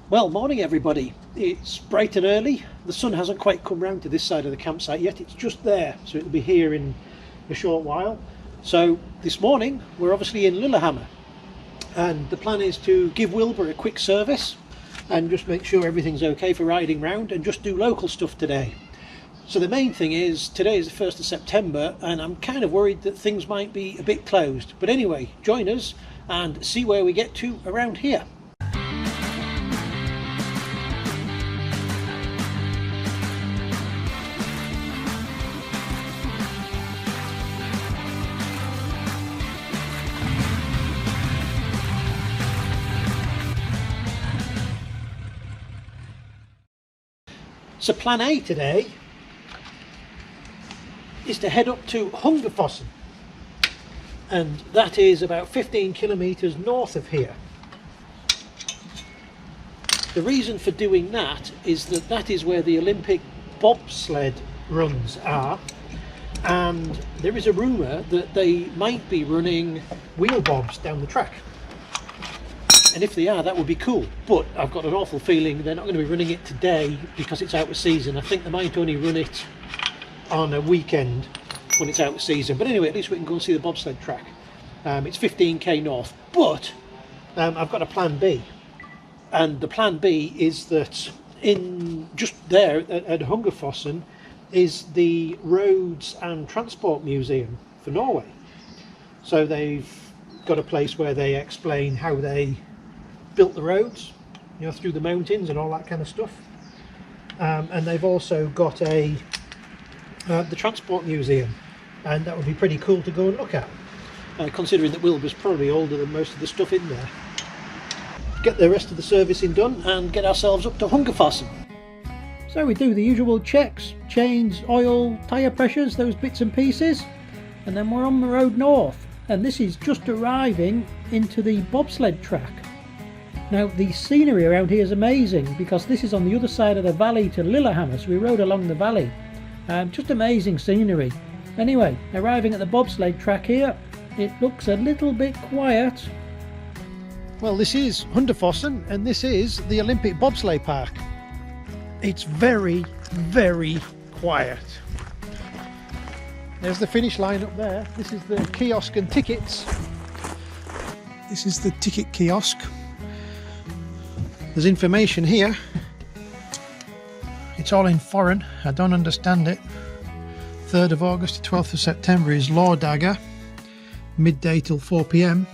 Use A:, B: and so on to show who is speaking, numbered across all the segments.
A: Well, morning everybody. It's bright and early. The sun hasn't quite come round to this side of the campsite yet. It's just there, so it'll be here in a short while. So this morning we're obviously in Lillehammer, and the plan is to give Wilbur a quick service and just make sure everything's okay for riding round and just do local stuff today. So the main thing is today is the 1st of September and I'm kind of worried that things might be a bit closed. But anyway, join us and see where we get to around here. So plan A today is to head up to Hungerfossen, and that is about 15 kilometres north of here. The reason for doing that is that that is where the Olympic Bobsleigh runs are, and there is a rumour that they might be running wheel bobs down the track. And if they are, that would be cool. But I've got an awful feeling they're not going to be running it today because it's out of season. I think they might only run it on a weekend when it's out of season. But anyway, at least we can go and see the bobsled track. It's 15k north. But I've got a plan B. And the plan B is that in just there at Hungerfossen is the Roads and Transport Museum for Norway. So they've got a place where they explain how they built the roads, through the mountains and all that kind of stuff. And they've also got the Transport Museum, and that would be pretty cool to go and look at, considering that Wilbur's probably older than most of the stuff in there. Get the rest of the servicing done and get ourselves up to Hungerfossen. So we do the usual checks: chains, oil, tyre pressures, those bits and pieces, and then we're on the road north. And this is just arriving into the bobsled track. Now the scenery around here is amazing because this is on the other side of the valley to Lillehammer, so we rode along the valley. Just amazing scenery. Anyway, arriving at the bobsled track here, it looks a little bit quiet. Well, this is Hungerfossen and this is the Olympic Bobsleigh Park. It's very, very quiet. There's the finish line up there. This is the kiosk and tickets. This is the ticket kiosk. There's information here. It's all in foreign. I don't understand it. 3rd of August to 12th of September is Lårdaga. Midday till 4 p.m.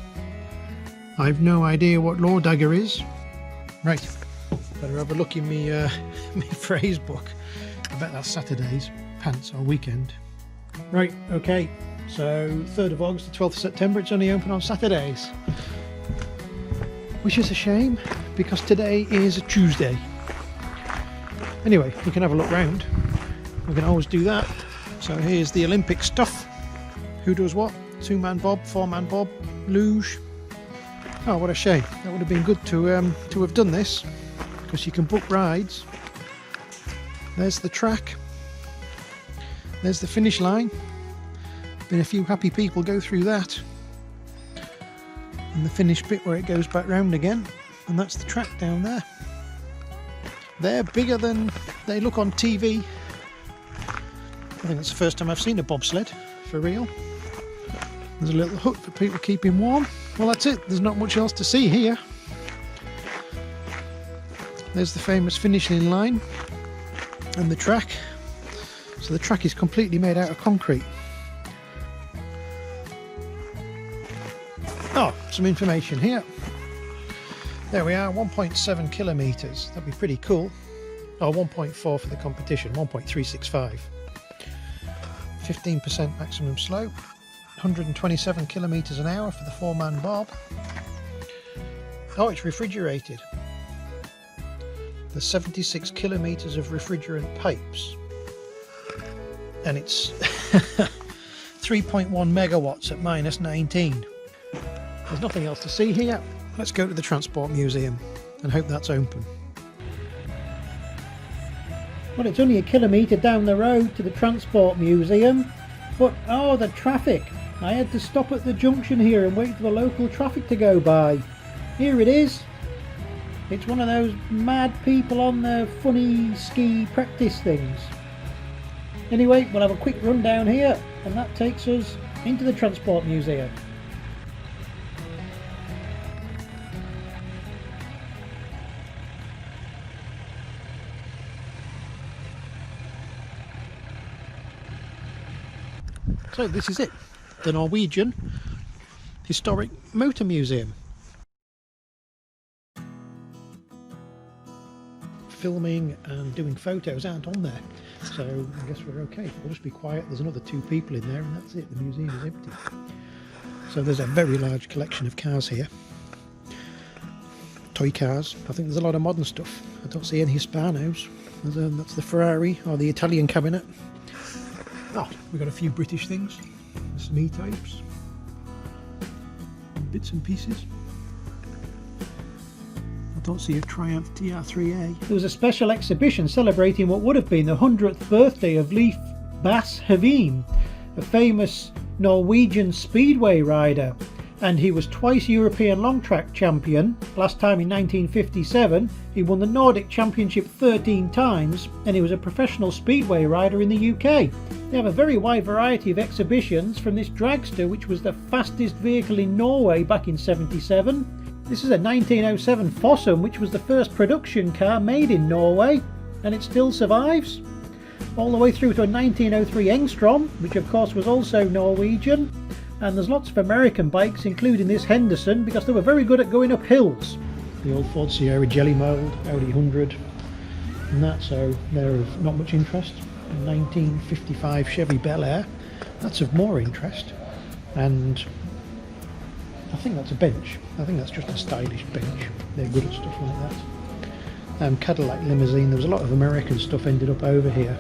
A: I've no idea what Lårdaga is. Right. Better have a look in me phrase book. I bet that's Saturday's pants or weekend. Right, okay, so 3rd of August to 12th of September, it's only open on Saturdays. Which is a shame, because today is a Tuesday. Anyway, we can have a look round. We can always do that. So here's the Olympic stuff. Who does what? 2-man bob, 4-man bob, luge. Oh, what a shame. That would have been good to have done this, because you can book rides. There's the track. There's the finish line. Been a few happy people go through that. And the finished bit where it goes back round again. And that's the track down there. They're bigger than they look on TV. I think it's the first time I've seen a bobsled for real. There's a little hut for people keeping warm. Well, that's it. There's not much else to see here. There's the famous finishing line and the track. So the track is completely made out of concrete. Oh, some information here. There we are, 1.7 kilometres. That'd be pretty cool. Oh, 1.4 for the competition, 1.365. 15% maximum slope. 127 kilometres an hour for the 4-man bob. Oh, it's refrigerated. There's 76 kilometres of refrigerant pipes. And it's 3.1 megawatts at minus 19. There's nothing else to see here. Let's go to the Transport Museum and hope that's open. Well, it's only a kilometre down the road to the Transport Museum, but oh, the traffic. I had to stop at the junction here and wait for the local traffic to go by. Here it is.
B: It's one of those mad people on the funny ski practice things. Anyway, we'll have a quick run down here, and that takes us into the Transport Museum.
A: So this is it, the Norwegian Historic Motor Museum. Filming and doing photos aren't on there, so I guess we're okay. We'll just be quiet. There's another 2 people in there and that's it. The museum is empty. So there's a very large collection of cars here. Toy cars. I think there's a lot of modern stuff. I don't see any Hispanos. That's the Ferrari or the Italian cabinet. Oh, we've got a few British things. Some E-types. Bits and pieces. I don't see a Triumph TR3A.
B: There was a special exhibition celebrating what would have been the 100th birthday of Leif Bass Haveen, a famous Norwegian speedway rider. And he was twice European long track champion. Last time in 1957. He won the Nordic Championship 13 times, and he was a professional speedway rider in the UK. They have a very wide variety of exhibitions, from this dragster, which was the fastest vehicle in Norway back in '77. This is a 1907 Fossen, which was the first production car made in Norway, and it still survives. All the way through to a 1903 Engstrom, which of course was also Norwegian. And there's lots of American bikes, including this Henderson, because they were very good at going up hills.
A: The old Ford Sierra Jelly Mould, Audi 100, and that, so they're of not much interest. 1955 Chevy Bel Air, that's of more interest. And I think that's a bench. I think that's just a stylish bench. They're good at stuff like that. Cadillac limousine. There was a lot of American stuff ended up over here,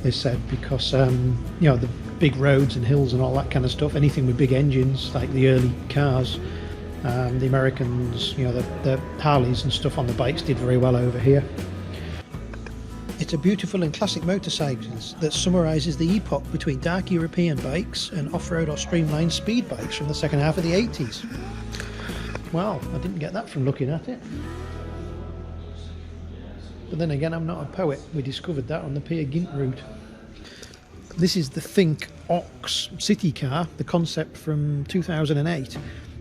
A: they said, because you know, the big roads and hills and all that kind of stuff, anything with big engines like the early cars, the Americans, you know, the Harleys and stuff on the bikes did very well over here. It's a beautiful and classic motorcycle that summarises the epoch between dark European bikes and off-road or streamlined speed bikes from the second half of the 80s. Well, I didn't get that from looking at it. But then again, I'm not a poet. We discovered that on the Peer Gynt route. This is the Think Ox city car, the concept from 2008.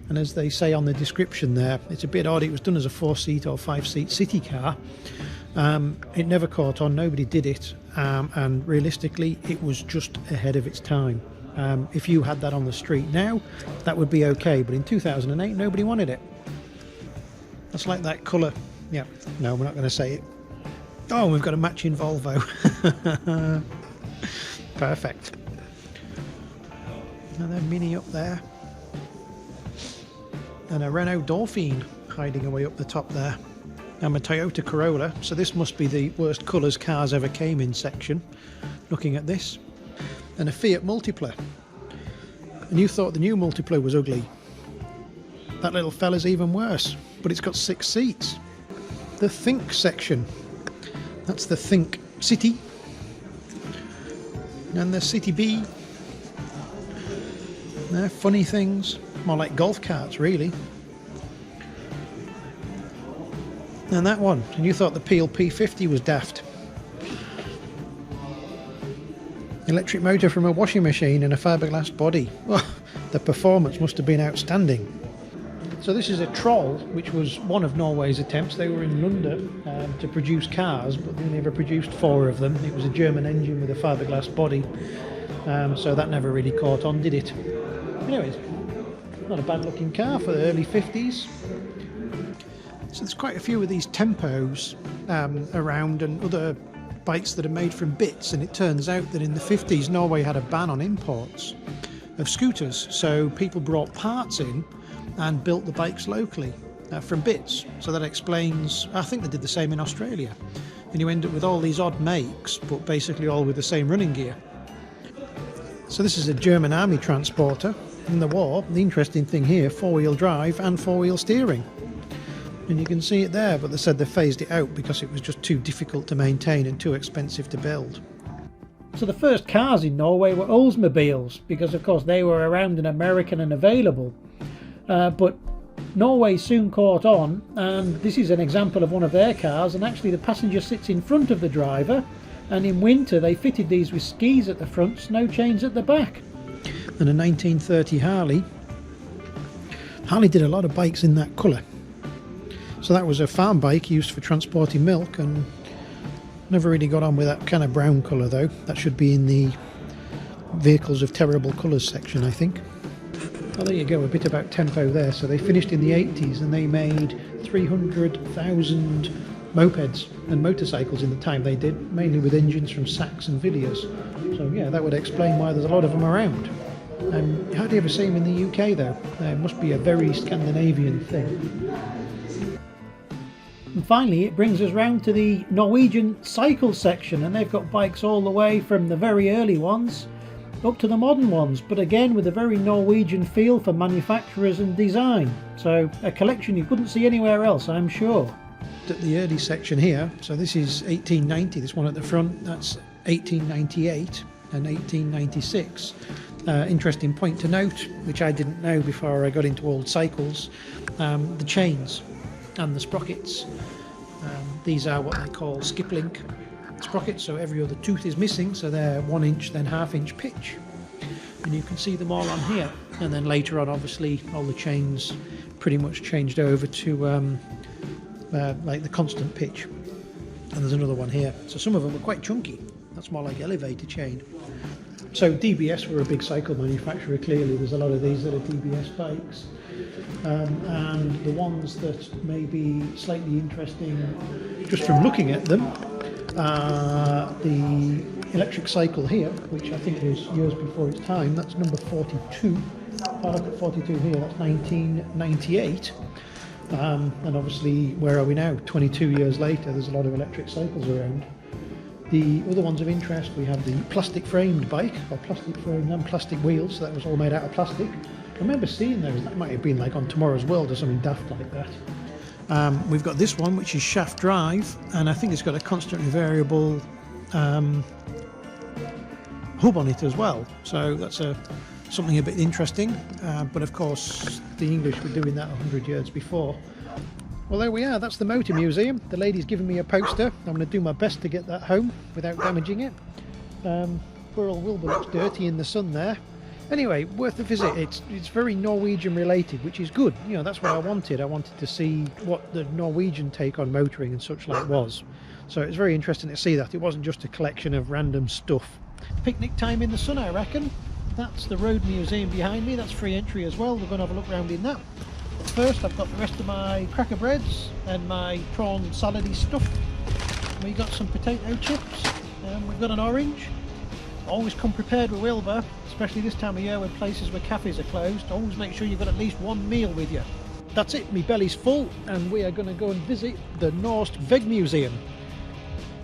A: And as they say on the description there, it's a bit odd. It was done as a 4-seat or 5-seat city car. It never caught on, nobody did it, and realistically it was just ahead of its time. If you had that on the street now, that would be okay, but in 2008 nobody wanted it. That's like that colour. Yeah, no, we're not going to say it. Oh, we've got a matching Volvo. Perfect. Another Mini up there, and a Renault Dauphine hiding away up the top there. I'm a Toyota Corolla, so this must be the worst colours cars ever came in section, looking at this. And a Fiat Multipla. And you thought the new Multipla was ugly. That little fella's even worse, but it's got 6 seats. The Think section. That's the Think City. And the City B. They're funny things, more like golf carts really. And that one, and you thought the Peel P50 was daft. Electric motor from a washing machine and a fiberglass body. Well, the performance must have been outstanding. So this is a Troll, which was one of Norway's attempts. They were in London to produce cars, but they never produced 4 of them. It was a German engine with a fiberglass body, so that never really caught on, did it? Anyways, not a bad looking car for the early 50s. So there's quite a few of these Tempos around, and other bikes that are made from bits, and it turns out that in the 50s Norway had a ban on imports of scooters, so people brought parts in and built the bikes locally from bits. So that explains, I think they did the same in Australia, and you end up with all these odd makes but basically all with the same running gear. So this is a German army transporter in the war. The interesting thing here, 4-wheel drive and 4-wheel steering. And you can see it there, but they said they phased it out because it was just too difficult to maintain and too expensive to build.
B: So the first cars in Norway were Oldsmobiles, because of course they were around and American and available. But Norway soon caught on, and this is an example of one of their cars, and actually the passenger sits in front of the driver, and in winter they fitted these with skis at the front, snow chains at the back. And a 1930 Harley. Harley did a lot of bikes in that colour. So that was a farm bike used for transporting milk, and never really got on with that kind of brown colour though. That should be in the vehicles of terrible colours section, I think. Well, there you go, a bit about tempo there. So they finished in the 80s and they made 300,000 mopeds and motorcycles in the time they did, mainly with engines from Sachs and Villiers. So yeah, that would explain why there's a lot of them around. You hardly ever see them in the UK though. It must be a very Scandinavian thing. And finally it brings us round to the Norwegian cycle section, and they've got bikes all the way from the very early ones up to the modern ones, but again with a very Norwegian feel for manufacturers and design. So a collection you couldn't see anywhere else, I'm sure. At the early section here, so this is 1890, this one at the front, that's 1898 and 1896. Interesting point to note, which I didn't know before I got into old cycles, the chains and the sprockets. These are what they call skip link sprockets, so every other tooth is missing, so they're 1 inch then ½ inch pitch, and you can see them all on here. And then later on obviously all the chains pretty much changed over to like the constant pitch, and there's another one here. So some of them were quite chunky, that's more like elevator chain. So DBS were a big cycle manufacturer, clearly there's a lot of these that are DBS bikes. And the ones that may be slightly interesting just from looking at them, the electric cycle here, which I think was years before its time, that's number 42. If I look at 42 here, that's 1998. And obviously, where are we now? 22 years later, there's a lot of electric cycles around. The other ones of interest, we have the plastic framed bike, or plastic framed and plastic wheels, so that was all made out of plastic. I remember seeing those, that might have been like on Tomorrow's World or something daft like that. We've got this one which is shaft drive, and I think it's got a constantly variable hub on it as well, so that's something a bit interesting, but of course the English were doing that 100 years before. Well, there we are, that's the motor museum. The lady's given me a poster. I'm going to do my best to get that home without damaging it. Poor old Wilbur looks dirty in the sun there. Anyway, worth a visit. It's very Norwegian related, which is good. You know, that's what I wanted. I wanted to see what the Norwegian take on motoring and such like was. So it's very interesting to see that. It wasn't just a collection of random stuff. Picnic time in the sun, I reckon. That's the Road Museum behind me. That's free entry as well. We're going to have a look around in that. First, I've got the rest of my cracker breads and my prawn salady stuff. We got some potato chips, and we've got an orange. Always come prepared with Wilbur, especially this time of year when places where cafes are closed. Always make sure you've got at least one meal with you. That's it, my belly's full, and we are going to go and visit the Norsk Veg Museum.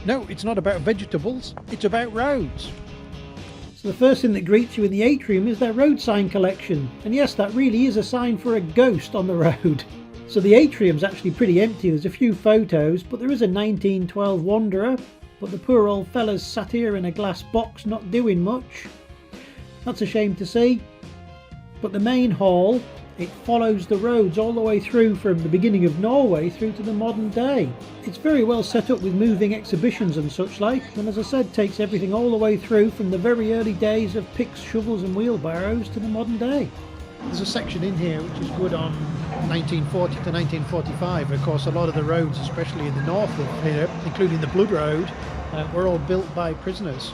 B: No, it's not about vegetables, it's about roads. So the first thing that greets you in the atrium is their road sign collection, and yes, that really is a sign for a ghost on the road. So the atrium's actually pretty empty. There's a few photos, but there is a 1912 Wanderer, but the poor old fella's sat here in a glass box not doing much. That's a shame to see. But the main hall, it follows the roads all the way through from the beginning of Norway through to the modern day. It's very well set up with moving exhibitions and such like, and as I said, takes everything all the way through from the very early days of picks, shovels and wheelbarrows to the modern day. There's a section in here which is good on 1940 to 1945. Of course, a lot of the roads, especially in the north of here, including the Blood Road, were all built by prisoners.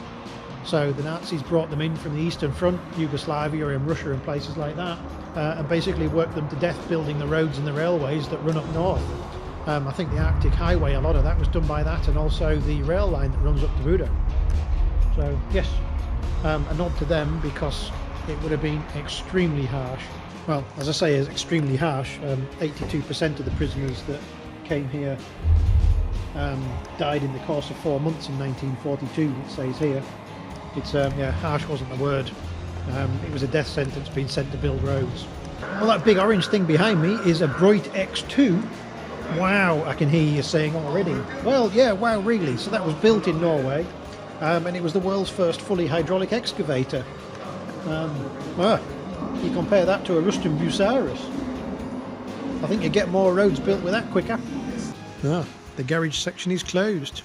B: So the Nazis brought them in from the Eastern Front, Yugoslavia and Russia and places like that, and basically worked them to death building the roads and the railways that run up north. I think the Arctic Highway, a lot of that was done by that, and also the rail line that runs up to Buda. So yes, a nod to them, because it would have been extremely harsh. Well, as I say, it's extremely harsh. 82% of the prisoners that came here died in the course of 4 months in 1942, it says here. It's yeah, harsh wasn't the word. It was a death sentence being sent to build roads. Well, that big orange thing behind me is a Bright X2. Wow, I can hear you saying already. Well, yeah, wow, really. So that was built in Norway, and it was the world's first fully hydraulic excavator. Well, you compare that to a Rustum Busaris. I think you get more roads built with that quicker. Ah, the garage section is closed.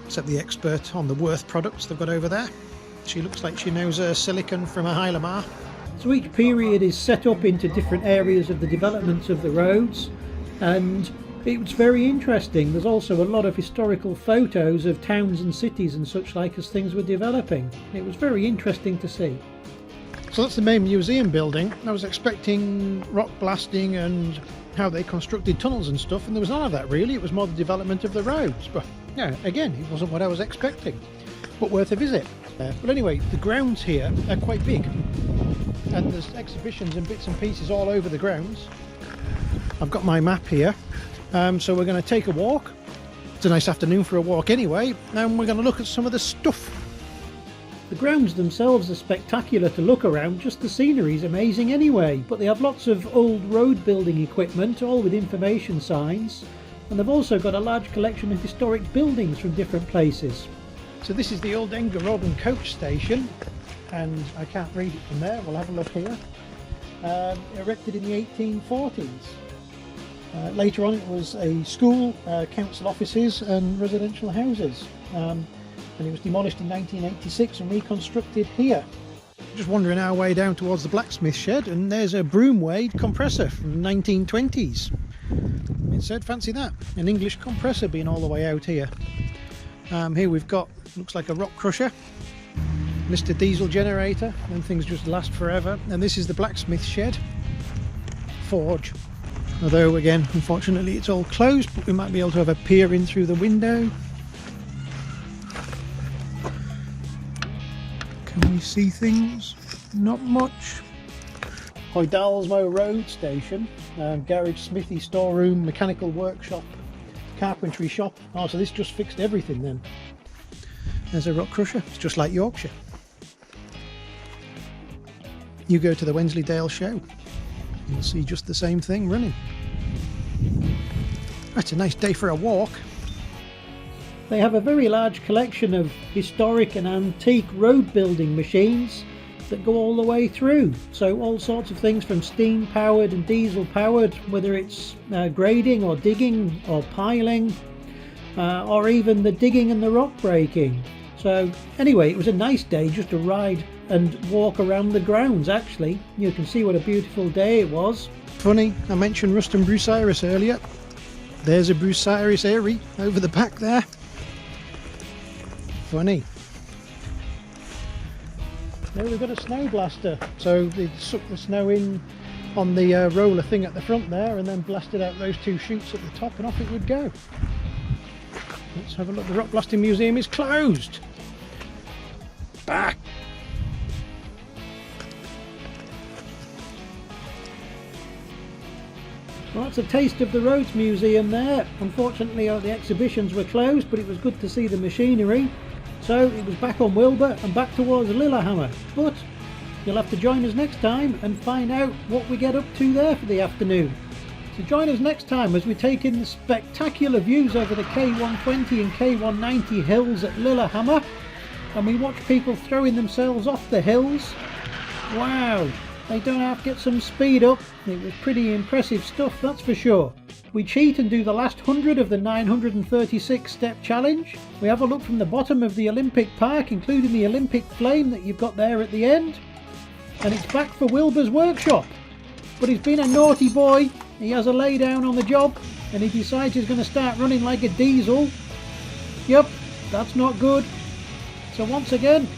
B: Except the expert on the Worth products they've got over there. She looks like she knows her silicon from a Lillehammer. So each period is set up into different areas of the development of the roads, and it was very interesting. There's also a lot of historical photos of towns and cities and such like as things were developing. It was very interesting to see. So that's the main museum building. I was expecting rock blasting and how they constructed tunnels and stuff, and there was none of that really. It was more the development of the roads, but yeah, again, it wasn't what I was expecting, but worth a visit. But anyway, the grounds here are quite big, and there's exhibitions and bits and pieces all over the grounds. I've got my map here, so we're going to take a walk. It's a nice afternoon for a walk anyway, and we're going to look at some of the stuff. The grounds themselves are spectacular to look around, just the scenery is amazing anyway, but they have lots of old road building equipment, all with information signs, and they've also got a large collection of historic buildings from different places. So this is the old Hungerfossen coach station, and I can't read it from there, we'll have a look here. Erected in the 1840s. Later on it was a school, council offices and residential houses. And it was demolished in 1986 and reconstructed here. Just wandering our way down towards the blacksmith shed, and there's a Broomwade compressor from the 1920s. It said, fancy that, an English compressor being all the way out here. Here we've got, looks like a rock crusher, Mr. Diesel generator, and things just last forever. And this is the blacksmith shed, forge. Although again, unfortunately it's all closed, but we might be able to have a peer in through the window. Can we see things? Not much. Hoydalsmo Road Station, garage, smithy, storeroom, mechanical workshop, carpentry shop. Oh, so this just fixed everything then. There's a rock crusher, it's just like Yorkshire. You go to the Wensleydale show, you'll see just the same thing running. That's a nice day for a walk. They have a very large collection of historic and antique road building machines that go all the way through. So all sorts of things from steam powered and diesel powered, whether it's grading or digging or piling, or even the digging and the rock breaking. So anyway, it was a nice day just to ride and walk around the grounds. Actually, you can see what a beautiful day it was. Funny, I mentioned Ruston Bruceyrus earlier. There's a Bruceyrus Airy over the back there. Funny. There we've got a snow blaster, so they suck the snow in on the roller thing at the front there and then blasted out those two chutes at the top and off it would go. Let's have a look. The Rock Blasting Museum is closed. Back. Well, that's a taste of the Roads Museum there. Unfortunately the exhibitions were closed, but it was good to see the machinery. So it was back on Wilbur and back towards Lillehammer. But you'll have to join us next time and find out what we get up to there for the afternoon. So join us next time as we take in the spectacular views over the K120 and K190 hills at Lillehammer, and we watch people throwing themselves off the hills. Wow, they don't have to get some speed up. It was pretty impressive stuff, that's for sure. We cheat and do the last 100 of the 936 step challenge. We have a look from the bottom of the Olympic Park, including the Olympic flame that you've got there at the end. And it's back for Wilbur's workshop. But he's been a naughty boy. He has a lay down on the job and he decides he's going to start running like a diesel. Yep, that's not good. So once again,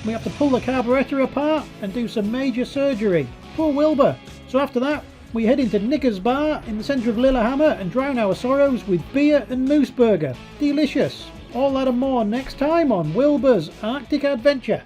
B: we have to pull the carburettor apart and do some major surgery. Poor Wilbur. So after that, we head into Nicker's Bar in the centre of Lillehammer and drown our sorrows with beer and moose burger. Delicious. All that and more next time on Wilbur's Arctic Adventure.